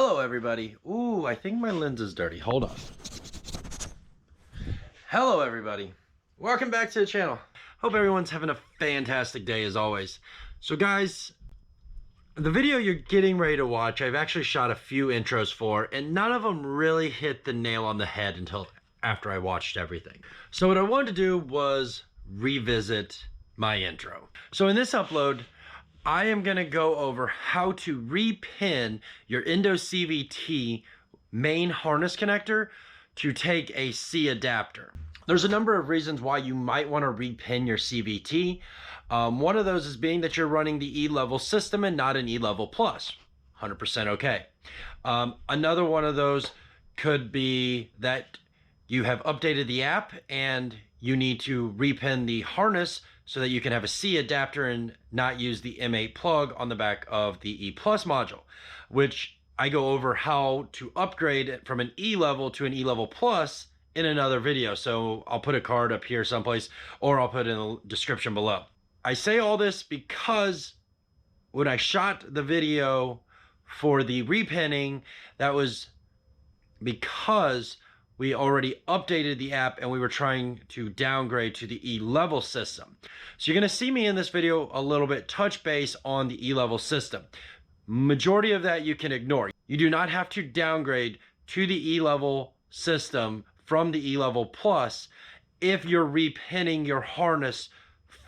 Hello everybody. Ooh, I think my lens is dirty. Hold on. Hello everybody. Welcome back to the channel. Hope everyone's having a fantastic day as always. So guys, the video you're getting ready to watch, I've actually shot a few intros for, and none of them really hit the nail on the head until after I watched everything. So what I wanted to do was revisit my intro. So in this upload, I am going to go over how to repin your Endo CVT main harness connector to take a C adapter. There's a number of reasons why you might want to repin your CVT. One of those is being that you're running the E-level system and not an E-level plus. 100% okay. Another one of those could be that you have updated the app and you need to repin the harness so that you can have a C adapter and not use the M8 plug on the back of the E-Plus module, which I go over how to upgrade it from an E-level to an E-level plus in another video. So I'll put a card up here someplace, or I'll put it in the description below. I say all this because when I shot the video for the repinning, that was because we already updated the app and we were trying to downgrade to the E-level system. So you're gonna see me in this video a little bit touch base on the E-level system. Majority of that you can ignore. You do not have to downgrade to the E-level system from the E-level plus if you're repinning your harness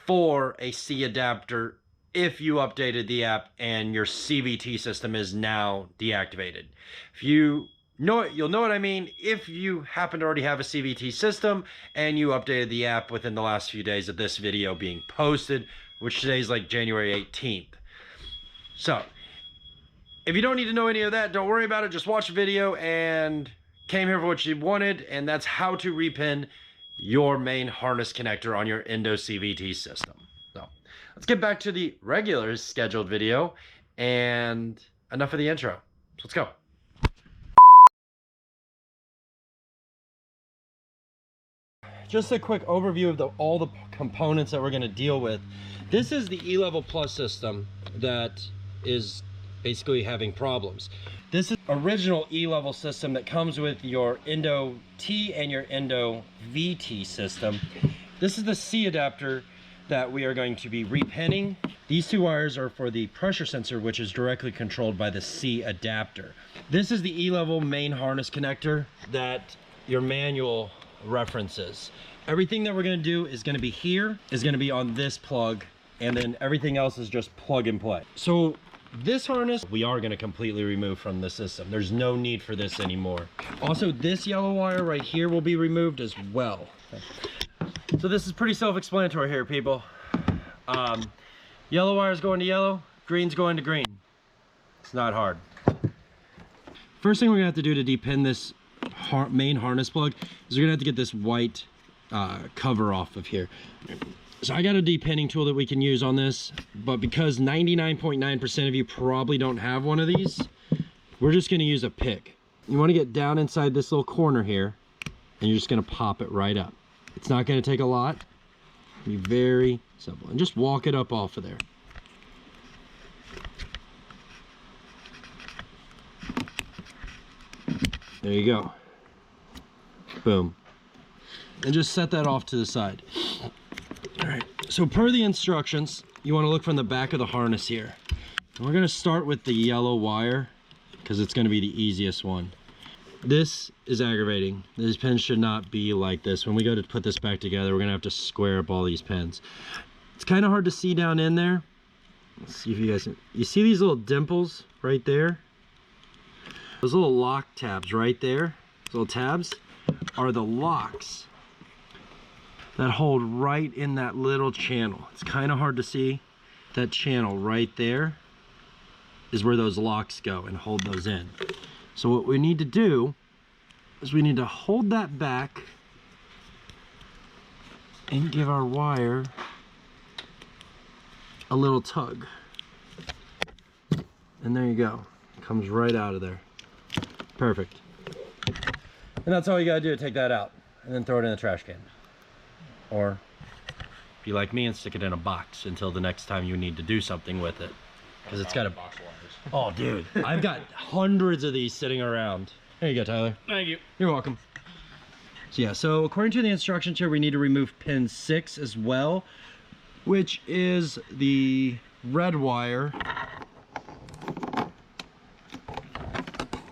for a C adapter if you updated the app and your CVT system is now deactivated. If you know it, you'll know what I mean if you happen to already have a CVT system and you updated the app within the last few days of this video being posted, which today is like January 18th. So if you don't need to know any of that, don't worry about it. Just watch the video and came here for what you wanted, and that's how to repin your main harness connector on your Endo CVT system. So let's get back to the regular scheduled video, and enough of the intro. So let's go. Just a quick overview of all the components that we're going to deal with. This is the E-level plus system that is basically having problems. This is original E-level system that comes with your Endo T and your Endo VT system. This is the C adapter that we are going to be repinning. These two wires are for the pressure sensor, which is directly controlled by the C adapter. This is the E-level main harness connector that your manual references. Everything that we're going to do is going to be here, is going to be on this plug, and then everything else is just plug and play. So this harness we are going to completely remove from the system. There's no need for this anymore. Also, this yellow wire right here will be removed as well. So this is pretty self-explanatory here, people. Yellow wire is going to yellow, green's going to green. It's not hard. First thing we're going to have to do to depin this main harness plug is we're gonna have to get this white cover off of here. So I got a depinning tool that we can use on this, but because 99.9% of you probably don't have one of these, we're just gonna use a pick. You want to get down inside this little corner here, and you're just gonna pop it right up. It's not gonna take a lot. Be very simple, and just walk it up off of there. There you go. Boom. And just set that off to the side. All right, so per the instructions, you want to look from the back of the harness here. And we're going to start with the yellow wire because it's going to be the easiest one. This is aggravating. These pins should not be like this. When we go to put this back together, we're going to have to square up all these pins. It's kind of hard to see down in there. Let's see if you guys can. You see these little dimples right there? Those little lock tabs right there, those little tabs, are the locks that hold right in that little channel. It's kind of hard to see. That channel right there is where those locks go and hold those in. So what we need to do is we need to hold that back and give our wire a little tug. And there you go. It comes right out of there. Perfect. And that's all you gotta do to take that out, and then throw it in the trash can. Or be like me and stick it in a box until the next time you need to do something with it. because it's got a... Oh, dude, I've got hundreds of these sitting around. There you go, Tyler. Thank you. You're welcome. So yeah, so according to the instructions here, we need to remove pin 6 as well, which is the red wire,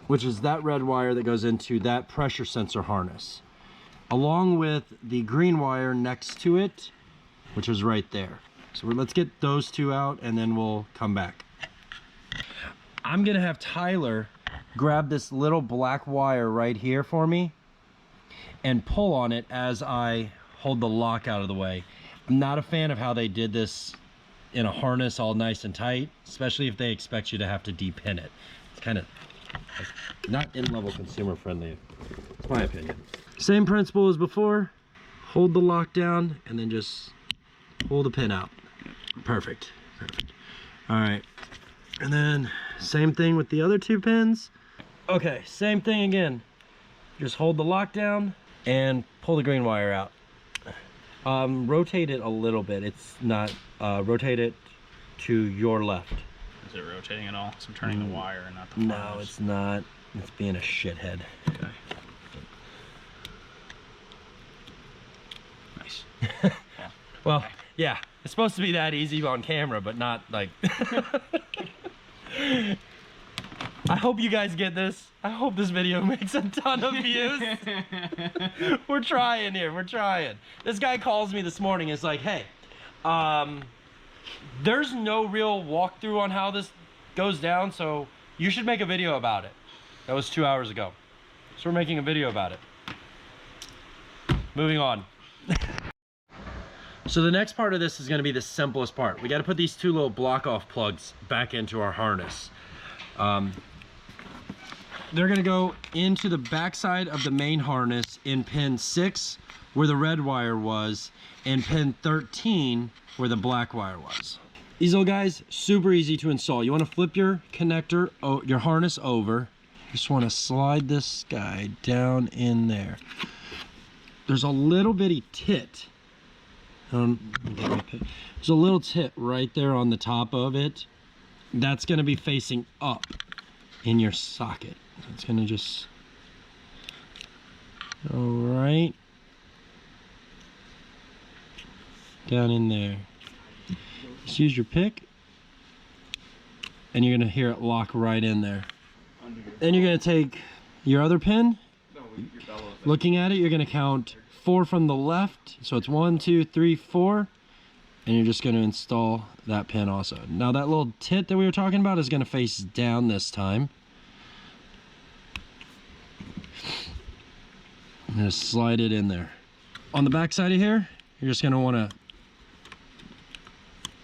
which is that red wire that goes into that pressure sensor harness, along with the green wire next to it, which is right there. So let's get those two out and then we'll come back. I'm gonna have Tyler grab this little black wire right here for me and pull on it as I hold the lock out of the way. I'm not a fan of how they did this in a harness all nice and tight, especially if they expect you to have to depin it. It's kind of not in-level consumer friendly. It's my opinion. Same principle as before. Hold the lock down and then just pull the pin out. Perfect. Perfect. All right. And then same thing with the other 2 pins. Okay, same thing again. Just hold the lock down and pull the green wire out. Rotate it a little bit. It's not, rotate it to your left. Is it rotating at all? So I'm turning the wire and not the No, it's not. It's being a shithead. Okay. Nice. Well, yeah, it's supposed to be that easy on camera, but not like... I hope you guys get this. I hope this video makes a ton of views. We're trying here, we're trying. This guy calls me this morning, it's like, hey, there's no real walkthrough on how this goes down, so you should make a video about it. That was 2 hours ago. So we're making a video about it. Moving on. So the next part of this is going to be the simplest part. We got to put these 2 little block off plugs back into our harness. They're going to go into the backside of the main harness in pin 6 where the red wire was, and pin 13 where the black wire was. These little guys, super easy to install. You want to flip your connector, your harness over. Just want to slide this guy down in there. There's a little bitty tit. There's a little tit right there on the top of it. That's going to be facing up in your socket. So it's going to just go right down in there. Just use your pick and you're going to hear it lock right in there. Then you're going to take your other pin. Looking at it, you're going to count 4 from the left, so it's 1, 2, 3, 4, and you're just going to install that pin also. Now that little tit that we were talking about is going to face down this time. I'm going to slide it in there. On the back side of here, you're just going to want to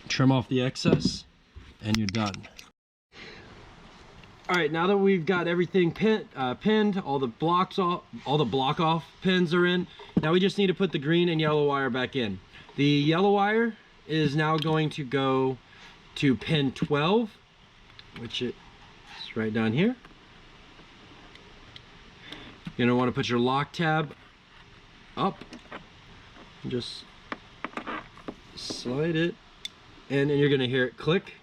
trim off the excess and you're done. All right, now that we've got everything pinned, all the block off pins are in. Now we just need to put the green and yellow wire back in. The yellow wire is now going to go to pin 12, which is right down here. You're gonna want to put your lock tab up and just slide it, and then you're gonna hear it click.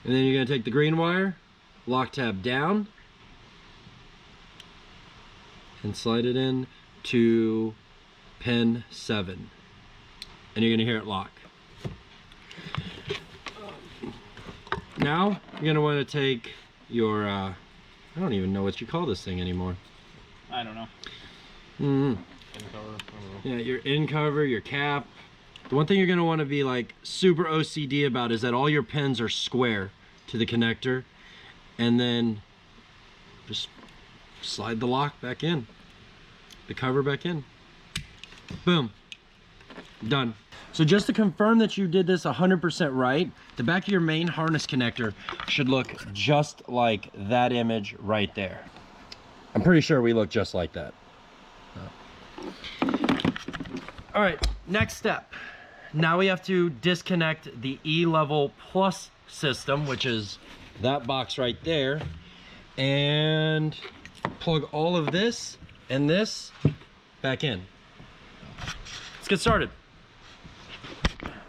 And then you're gonna take the green wire, lock tab down, and slide it in to pin 7, and you're gonna hear it lock. Now you're gonna want to take your I don't even know what you call this thing anymore. I don't know. In cover. Yeah, your in cover, your cap. The one thing you're gonna want to be like super OCD about is that all your pins are square to the connector, and then just slide the lock back in, the cover back in. Boom. Done. So just to confirm that you did this 100% right, the back of your main harness connector should look just like that image right there. I'm pretty sure we look just like that. All right, next step. Now we have to disconnect the E-Level Plus system, which is that box right there, and plug all of this and this back in. Let's get started.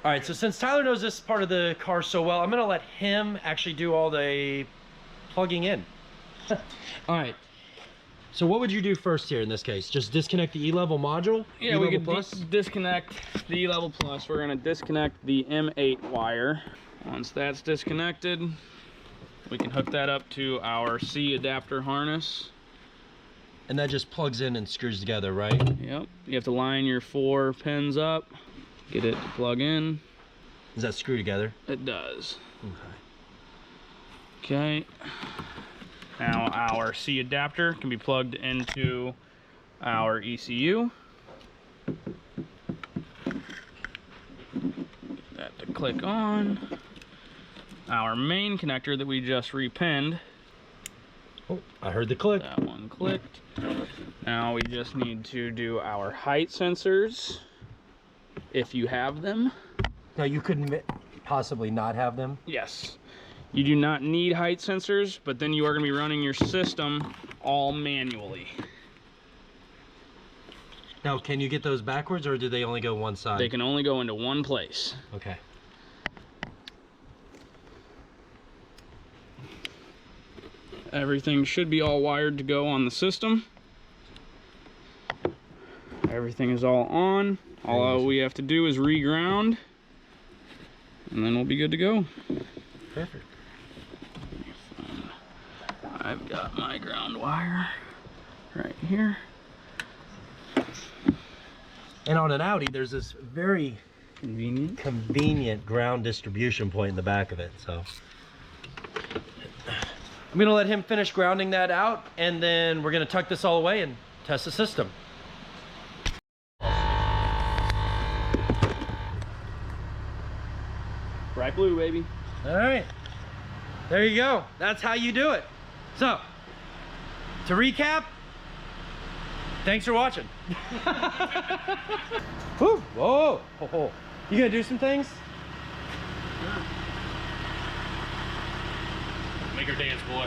All right, so since Tyler knows this part of the car so well, I'm gonna let him actually do all the plugging in. All right, so what would you do first here in this case? Just disconnect the E-level module? Yeah, we could disconnect the E-level plus. We're gonna disconnect the M8 wire. Once that's disconnected, we can hook that up to our C adapter harness. And that just plugs in and screws together, right? Yep, you have to line your 4 pins up, get it to plug in. Does that screw together? It does. Okay. Okay. Now our C adapter can be plugged into our ECU. Get that to click on. Our main connector that we just repinned. Oh, I heard the click. That one clicked. Now we just need to do our height sensors, if you have them. Now you couldn't possibly not have them? Yes. You do not need height sensors, but then you are going to be running your system all manually. Now, can you get those backwards, or do they only go one side? They can only go into one place. Okay. Everything should be all wired to go on the system. Everything is all on. All we have to do is reground, and then we'll be good to go. Perfect. I've got my ground wire right here. And on an Audi, there's this very convenient ground distribution point in the back of it, so. I'm gonna let him finish grounding that out, and then we're gonna tuck this all away and test the system. Bright blue, baby. All right, there you go. That's how you do it. So, to recap, thanks for watching. Woo, whoa, oh. You gonna do some things? Sure. Make her dance, boy.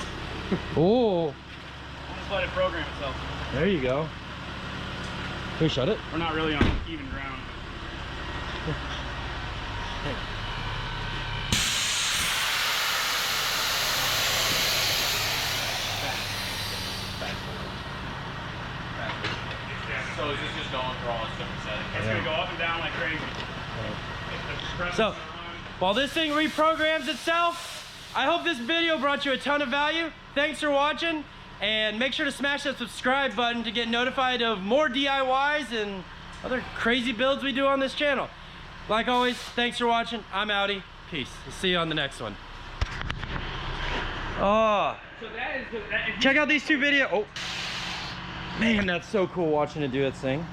Oh, Just let it program itself. there you go. Can we shut it? We're not really on even ground. So is this just going through all its different settings? It's going to go up and down like crazy. So, while this thing reprograms itself, I hope this video brought you a ton of value. Thanks for watching, and make sure to smash that subscribe button to get notified of more DIYs and other crazy builds we do on this channel. Like always, thanks for watching. I'm Audi. Peace. We'll see you on the next one. Oh, So check out these two videos. Oh, man, that's so cool watching it do its thing.